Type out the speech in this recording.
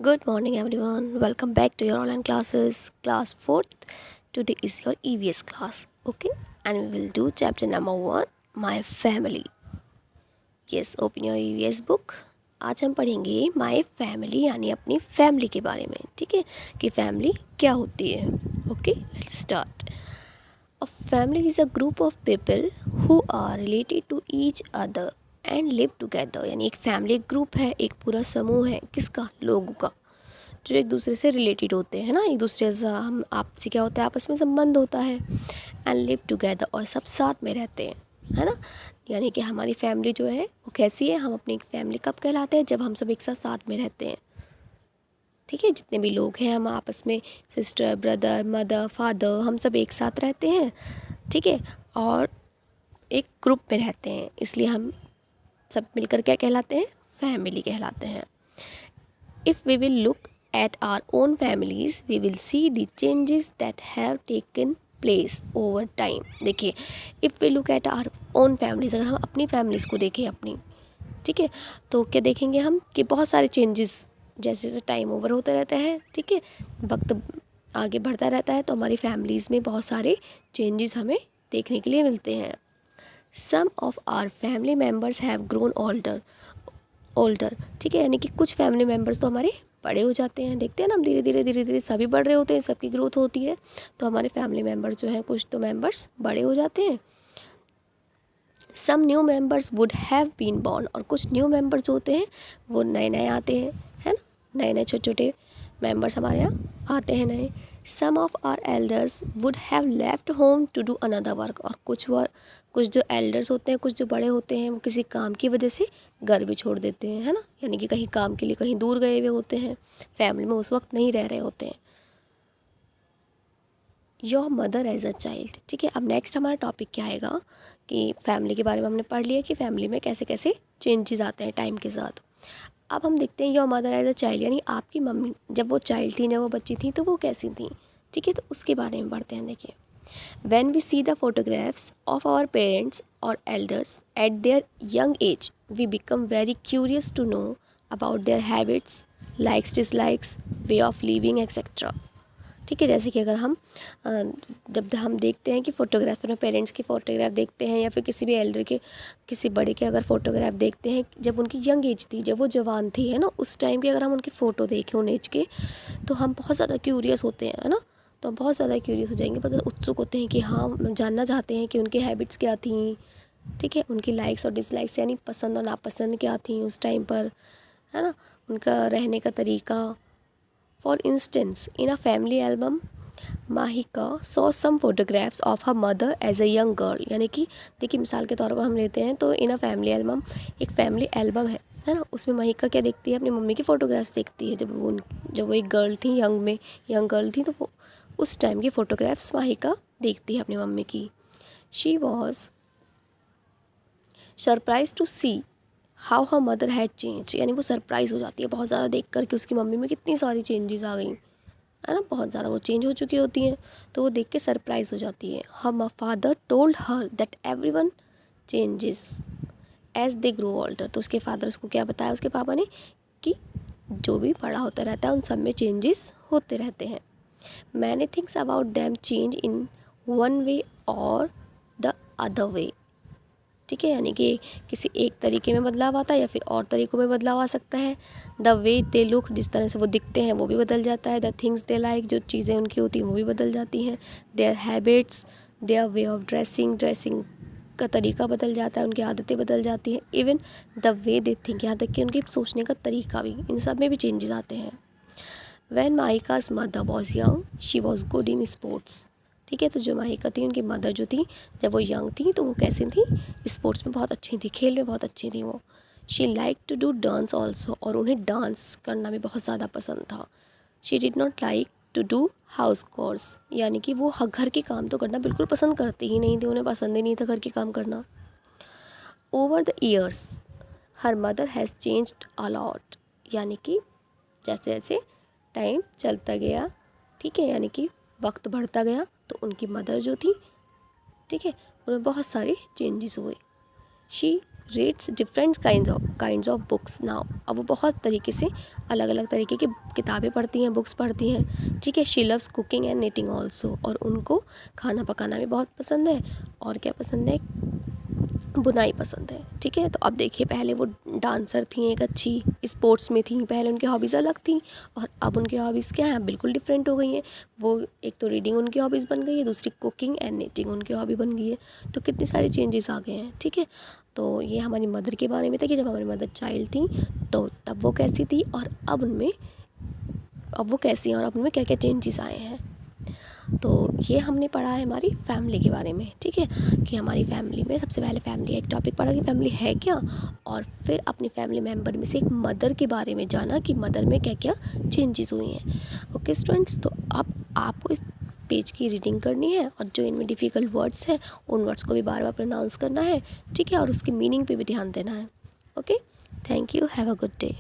Good morning, everyone. Welcome back to your online classes, class 4th. Today is your EVS class, okay? And we will do chapter number 1, My Family. Yes, open your EVS book. आज हम पढ़ेंगे my family यानी अपनी family के बारे में, ठीक है, कि फैमिली क्या होती है. Okay, let's start. A family is a group of people who are related to each other and live together. यानी एक फैमिली एक ग्रुप है, एक पूरा समूह है. किसका? लोगों का, जो एक दूसरे से रिलेटेड होते हैं ना, एक दूसरे से हम आपसे क्या होता है, आपस में संबंध होता है. एंड लिव टुगेदर, और सब साथ में रहते हैं, है ना. यानी कि हमारी फैमिली जो है वो कैसी है, हम अपनी एक फैमिली कब कहलाते हैं, जब हम सब एक साथ साथ में रहते हैं. ठीक है, जितने भी लोग हैं हम आपस में, सिस्टर, ब्रदर, मदर, फादर, हम सब एक साथ रहते हैं. ठीक है, और एक ग्रुप में रहते हैं, इसलिए हम सब मिलकर क्या कहलाते हैं, फैमिली कहलाते हैं. If we will look at our own families we will see the changes that have taken place over time. देखिए, if we look at our own families, अगर हम अपनी families को देखें अपनी, ठीक है, तो क्या देखेंगे हम कि बहुत सारे चेंजेस जैसे जैसे टाइम ओवर होता रहता है, ठीक है, वक्त आगे बढ़ता रहता है, तो हमारी फैमिलीज़ में बहुत सारे चेंजेस हमें देखने के लिए मिलते हैं. Some of our family members have grown older, ठीक है, यानी कि कुछ फैमिली मेम्बर्स तो हमारे बड़े हो जाते हैं. देखते हैं ना हम, धीरे धीरे सभी बढ़ रहे होते हैं, सबकी ग्रोथ होती है, तो हमारे फैमिली मेम्बर्स जो हैं, कुछ तो मेम्बर्स बड़े हो जाते हैं. Some new members would have been born, और कुछ न्यू मेम्बर्स होते हैं वो नए नए आते हैं, है ना, नए नए छोटे छोटे मेम्बर्स हमारे यहाँ आते हैं नए. Some of our elders would have left home to do another work, और कुछ जो एल्डर्स होते हैं, कुछ जो बड़े होते हैं, वो किसी काम की वजह से घर भी छोड़ देते हैं, है ना, यानी कि कहीं काम के लिए कहीं दूर गए हुए होते हैं, फैमिली में उस वक्त नहीं रह रहे होते हैं. Your mother as a child, ठीक है. अब नेक्स्ट हमारा टॉपिक क्या आएगा कि फैमिली के बारे में हमने पढ़ लिया कि फैमिली में कैसे कैसे चेंजेस आते हैं टाइम के साथ. अब हम देखते हैं your mother as a child, यानी आपकी मम्मी जब वो चाइल्ड थी, जब वो बच्ची थी, तो वो कैसी थी. ठीक है, तो उसके बारे में पढ़ते हैं. देखिए, when we see the photographs of our parents or elders at their young age, we become very curious to know about their habits, likes, dislikes, way of living, etc. ठीक है, जैसे कि अगर हम जब हम देखते हैं कि फ़ोटोग्राफ, अपने पेरेंट्स की फ़ोटोग्राफ देखते हैं, या फिर किसी भी एल्डर के, किसी बड़े के अगर फ़ोटोग्राफ देखते हैं जब उनकी यंग एज थी, जब वो जवान थी, है ना, उस टाइम की अगर हम उनकी फ़ोटो देखें उन एज के, तो हम बहुत ज़्यादा क्यूरियस होते हैं, है ना. तो हम बहुत ज़्यादा क्यूरियस हो जाएंगे, बहुत ज़्यादा उत्सुक होते हैं कि हाँ, हम जानना चाहते हैं कि उनकी हैबिट्स क्या थी. ठीक है, उनकी लाइक्स और डिसलाइक्स यानी पसंद और नापसंद क्या थी उस टाइम पर, है ना, उनका रहने का तरीका. For instance, in a family album Mahika saw some photographs of her mother as a young girl, यानी कि देखिए, मिसाल के तौर पर हम लेते हैं तो इन अ फैमिली एल्बम, एक फैमिली एल्बम है ना, उसमें महिका क्या देखती है, अपनी मम्मी की फ़ोटोग्राफ्स देखती है जब वो एक गर्ल थी, यंग गर्ल थी, तो वो उस टाइम की फ़ोटोग्राफ्स महिका देखती है अपनी मम्मी की. She was surprise to see how her mother had change, यानी वो सरप्राइज़ हो जाती है बहुत ज़्यादा देख कर कि उसकी मम्मी में कितनी सारी चेंजेस आ गई, है ना, बहुत ज़्यादा वो चेंज हो चुकी होती हैं, तो वो देख के सरप्राइज़ हो जाती है. Her father told her that everyone changes as they grow older, तो उसके फादर उसको क्या बताया, उसके पापा ने, कि जो भी बड़ा होता रहता है उन सब में चेंजेस होते रहते हैं. Many things about them change in one way और द अदर वे. ठीक है, यानी कि किसी एक तरीके में बदलाव आता है या फिर और तरीक़ों में बदलाव आ सकता है. द वे दे लुक, जिस तरह से वो दिखते हैं वो भी बदल जाता है. द थिंग्स दे लाइक, जो चीज़ें उनकी होती हैं वो भी बदल जाती हैं. Their habits, their way of dressing का तरीका बदल जाता है, उनकी आदतें बदल जाती हैं. Even the way they think, यहाँ तक कि उनके सोचने का तरीका भी, इन सब में भी चेंजेस आते हैं. वैन माइकाज mother was young she was good in sports. ठीक है, तो जो माहिका थी, उनकी मदर जो थी, जब वो यंग थी तो वो कैसी थी, स्पोर्ट्स में बहुत अच्छी थी, खेल में बहुत अच्छी थी वो. She like to do dance also, और उन्हें डांस करना भी बहुत ज़्यादा पसंद था. She did not like to do house chores, यानी कि वो घर के काम तो करना बिल्कुल पसंद करती ही नहीं थी, उन्हें पसंद ही नहीं था घर के काम करना. Over the years her mother has changed a lot, यानी कि जैसे जैसे टाइम चलता गया, ठीक है, यानी कि वक्त बढ़ता गया, तो उनकी मदर जो थी, ठीक है, उनमें बहुत सारे चेंजेस हुए. She reads different kinds of books now. अब वो बहुत तरीके से अलग अलग तरीके की किताबें पढ़ती हैं, बुक्स पढ़ती हैं, ठीक है। She loves cooking and knitting also, और उनको खाना पकाना भी बहुत पसंद है, और क्या पसंद है, बुनाई पसंद है, ठीक है। तो अब देखिए, पहले वो डांसर थी, एक अच्छी स्पोर्ट्स में थी, पहले उनकी हॉबीज़ अलग थी, और अब उनकी हॉबीज़ क्या हैं, बिल्कुल डिफरेंट हो गई हैं। वो एक तो रीडिंग उनकी हॉबीज़ बन गई है, दूसरी कुकिंग एंड निटिंग उनकी हॉबी बन गई है। तो कितने सारे चेंजेस आ गए हैं, ठीक है। तो ये हमारी मदर के बारे में था कि जब हमारी मदर चाइल्ड थी तो तब वो कैसी थी, और अब वो कैसी हैं, और अब उनमें क्या क्या चेंजेस आए हैं। तो ये हमने पढ़ा है हमारी फैमिली के बारे में, ठीक है, कि हमारी फैमिली में सबसे पहले फैमिली एक टॉपिक पढ़ा कि फैमिली है क्या, और फिर अपनी फैमिली मेम्बर में से एक मदर के बारे में जाना कि मदर में क्या क्या चेंजेस हुई हैं। ओके स्टूडेंट्स, तो अब आपको इस पेज की रीडिंग करनी है, और जो इनमें डिफ़िकल्ट वर्ड्स हैं उन वर्ड्स को भी बार बार प्रोनाउंस करना है, ठीक है, और उसकी मीनिंग पे भी ध्यान देना है। Okay, thank you, have a good day.